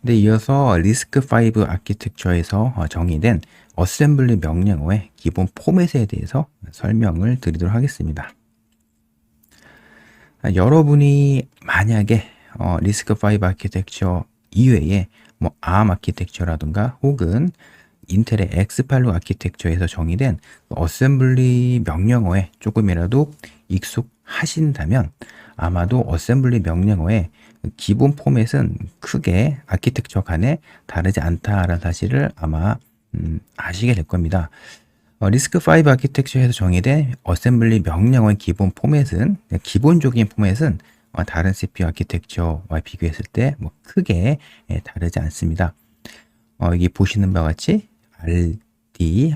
근데 이어서 리스크5 아키텍처에서 정의된 어셈블리 명령어의 기본 포맷에 대해서 설명을 드리도록 하겠습니다. 여러분이 만약에 리스크5 아키텍처 이외에 뭐 ARM 아키텍처라든가 혹은 인텔의 X86 아키텍처에서 정의된 어셈블리 명령어에 조금이라도 익숙하신다면 아마도 어셈블리 명령어의 기본 포맷은 크게 아키텍처 간에 다르지 않다라는 사실을 아마 아시게 될 겁니다. 리스크5 아키텍처에서 정의된 어셈블리 명령어의 기본 포맷은 기본적인 포맷은 다른 CPU 아키텍처와 비교했을 때 뭐 크게 다르지 않습니다. 여기 보시는 바와 같이 RD,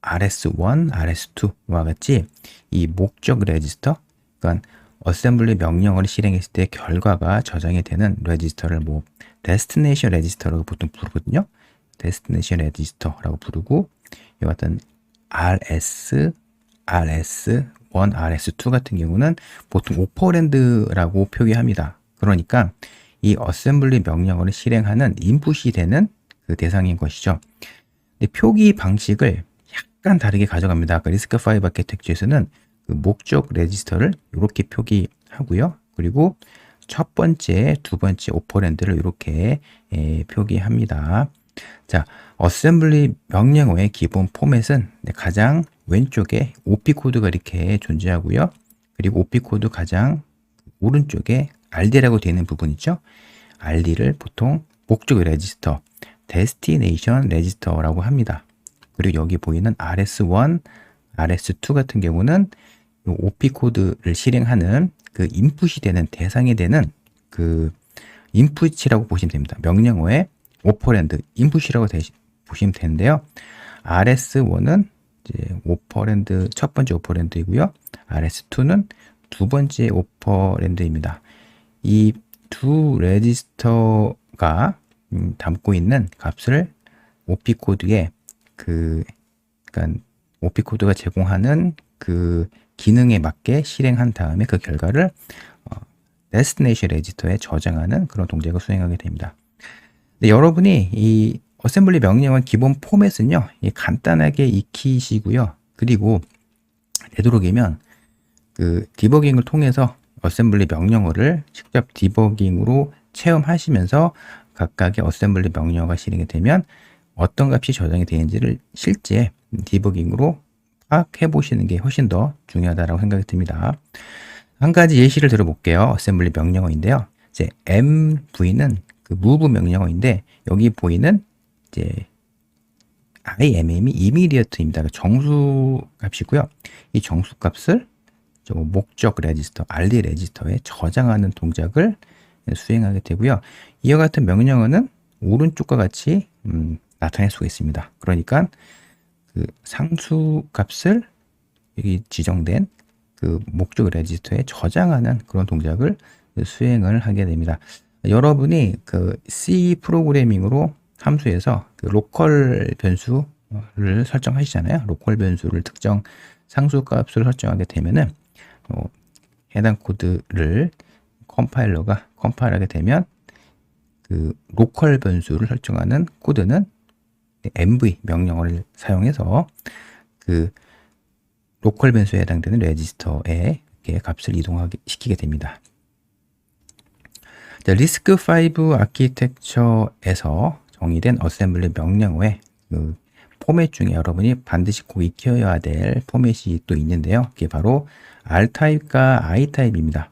RS1, RS2와 같이 이 목적 레지스터, 그러니까 어셈블리 명령어를 실행했을 때 결과가 저장이 되는 레지스터를 뭐 데스티네이션 레지스터라고 보통 부르거든요. 데스티네이션 레지스터라고 부르고 이와 같은 RS, RS1, RS2 같은 경우는 보통 오퍼랜드라고 표기합니다. 그러니까 이 어셈블리 명령어를 실행하는 인풋이 되는 그 대상인 것이죠. 근데 표기 방식을 약간 다르게 가져갑니다. 아까 리스크5 아키텍처에서는 그 목적 레지스터를 이렇게 표기하고요. 그리고 첫 번째, 두 번째 오퍼랜드를 이렇게 표기합니다. 자, 어셈블리 명령어의 기본 포맷은 가장 왼쪽에 OP 코드가 이렇게 존재하고요. 그리고 OP 코드 가장 오른쪽에 RD라고 되어 있는 부분 있죠. RD를 보통 목적 레지스터, 데스티네이션 레지스터라고 합니다. 그리고 여기 보이는 RS1, RS2 같은 경우는 OP 코드를 실행하는 그 인풋이 되는 대상이 되는 그 인풋이라고 보시면 됩니다. 명령어의 오퍼랜드 인풋이라고 보시면 되는데요. RS1은 이제 오퍼랜드 첫 번째 오퍼랜드이고요. RS2는 두 번째 오퍼랜드입니다. 이 두 레지스터가 담고 있는 값을 OP 코드에 그러니까 OP 코드가 제공하는 그 기능에 맞게 실행한 다음에 그 결과를 데스티네이션 레지스터에 저장하는 그런 동작을 수행하게 됩니다. 근데 여러분이 이 어셈블리 명령어 기본 포맷은요, 간단하게 익히시고요. 그리고 되도록이면 그 디버깅을 통해서 어셈블리 명령어를 직접 디버깅으로 체험하시면서 각각의 어셈블리 명령어가 실행이 되면 어떤 값이 저장이 되는지를 실제 디버깅으로 파악해 보시는 게 훨씬 더 중요하다고 생각이 듭니다. 한 가지 예시를 들어볼게요. 어셈블리 명령어인데요. 이제 MV는 그 move 명령어인데 여기 보이는 이제 IMM이 immediate입니다. 정수 값이고요. 이 정수 값을 목적 레지스터, RD 레지스터에 저장하는 동작을 수행하게 되고요. 이와 같은 명령어는 오른쪽과 같이 나타낼 수가 있습니다. 그러니까 그 상수 값을 여기 지정된 그 목적 레지스터에 저장하는 그런 동작을 수행을 하게 됩니다. 여러분이 그 C 프로그래밍으로 함수에서 그 로컬 변수를 설정하시잖아요. 로컬 변수를 특정 상수 값을 설정하게 되면은 해당 코드를 컴파일러가 컴파일하게 되면 그 로컬 변수를 설정하는 코드는 MV 명령어를 사용해서 그 로컬 변수에 해당되는 레지스터에 값을 이동하게 시키게 됩니다. 리스크5 아키텍처에서 정의된 어셈블리 명령어의 그 포맷 중에 여러분이 반드시 꼭 익혀야 될 포맷이 또 있는데요. 그게 바로 R타입과 I타입입니다.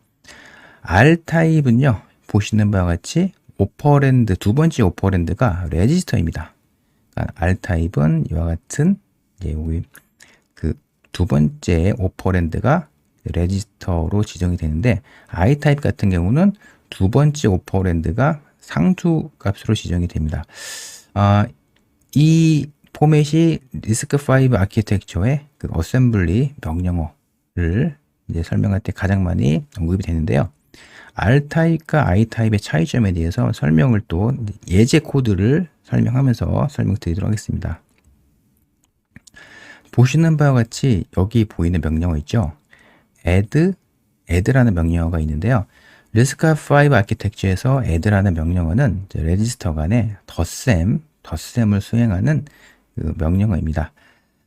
R타입은요, 보시는 바와 같이 오퍼랜드, 두 번째 오퍼랜드가 레지스터입니다. 그러니까 R타입은 이와 같은 이제 그 두 번째 오퍼랜드가 레지스터로 지정이 되는데 I타입 같은 경우는 두 번째 오퍼랜드가 상수 값으로 지정이 됩니다. 이 포맷이 리스크5 아키텍처의 그 어셈블리 명령어를 이제 설명할 때 가장 많이 언급이 되는데요. R타입과 I타입의 차이점에 대해서 설명을 또 예제 코드를 설명하면서 설명드리도록 하겠습니다. 보시는 바와 같이 여기 보이는 명령어 있죠. add라는 명령어가 있는데요. 리스크5 아키텍처에서 add라는 명령어는 레지스터 간에 덧셈을 수행하는 그 명령어입니다.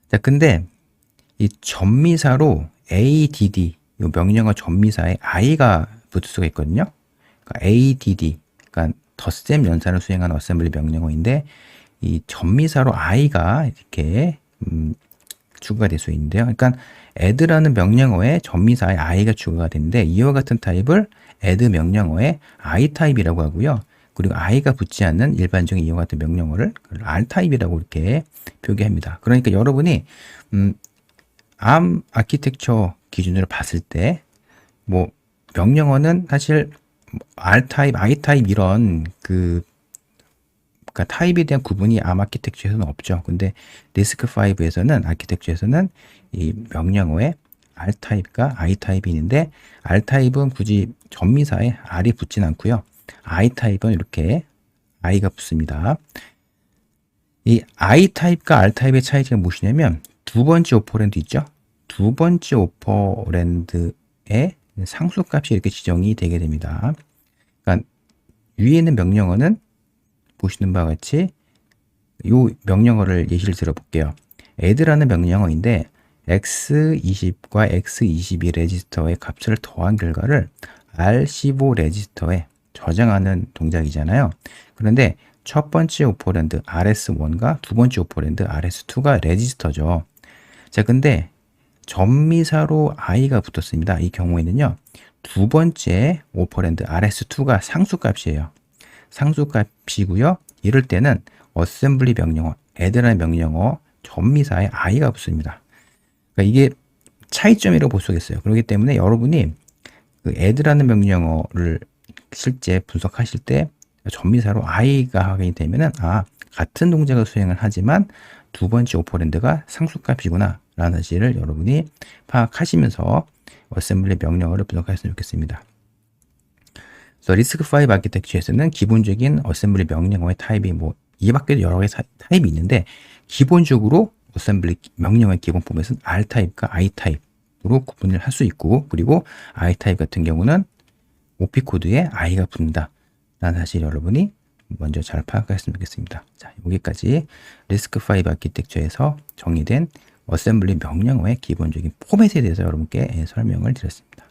자, 근데 이 전미사로 add, 이 명령어 전미사에 i가 붙을 수가 있거든요. 그러니까 add, 그러니까 덧셈 연산을 수행하는 어셈블리 명령어인데 이 전미사로 i가 이렇게 추가가 될 수 있는데요. 그러니까 add라는 명령어에 전미사에 i가 추가가 되는데 이와 같은 타입을 add 명령어의 i 타입이라고 하고요. 그리고 i가 붙지 않는 일반적인 이와 같은 명령어를 r 타입이라고 이렇게 표기합니다. 그러니까 여러분이 ARM 아키텍처 기준으로 봤을 때 뭐 명령어는 사실 R 타입, I 타입 이런 그러니까 타입에 대한 구분이 ARM 아키텍처에서는 없죠. 근데 리스크5에서는 아키텍처에서는 이 명령어에 R 타입과 I 타입이 있는데 R 타입은 굳이 전미사에 R이 붙진 않고요. I 타입은 이렇게 I가 붙습니다. 이 I 타입과 R 타입의 차이가 무엇이냐면 두 번째 오퍼랜드 있죠? 두 번째 오퍼랜드의 상수값이 이렇게 지정이 되게 됩니다. 그러니까 위에 있는 명령어는 보시는 바와 같이 이 명령어를 예시를 들어볼게요. add라는 명령어인데 x20과 x22 레지스터의 값을 더한 결과를 r15 레지스터에 저장하는 동작이잖아요. 그런데 첫 번째 오퍼랜드 rs1과 두 번째 오퍼랜드 rs2가 레지스터죠. 자, 근데 전미사로 i가 붙었습니다. 이 경우에는요, 두 번째 오퍼랜드 rs2가 상수값이에요. 상수값이고요. 이럴 때는 어셈블리 명령어, add라는 명령어 전미사에 i가 붙습니다. 그러니까 이게 차이점이라고 볼 수 있겠어요. 그렇기 때문에 여러분이 그 add라는 명령어를 실제 분석하실 때 전미사로 i가 확인이 되면은 같은 동작을 수행을 하지만 두 번째 오퍼랜드가 상수값이구나 라는 사실을 여러분이 파악하시면서 어셈블리 명령어를 분석하셨으면 좋겠습니다. 리스크5 아키텍처에서는 기본적인 어셈블리 명령어의 타입이 이 밖에도 여러 개의 타입이 있는데 기본적으로 어셈블리 명령어의 기본 포맷은 R 타입과 I 타입으로 구분을 할 수 있고, 그리고 I 타입 같은 경우는 OP 코드에 I가 붙는다 라는 사실 여러분이 먼저 잘 파악하셨으면 좋겠습니다. 자, 여기까지 리스크5 아키텍처에서 정의된 어셈블리 명령어의 기본적인 포맷에 대해서 여러분께 설명을 드렸습니다.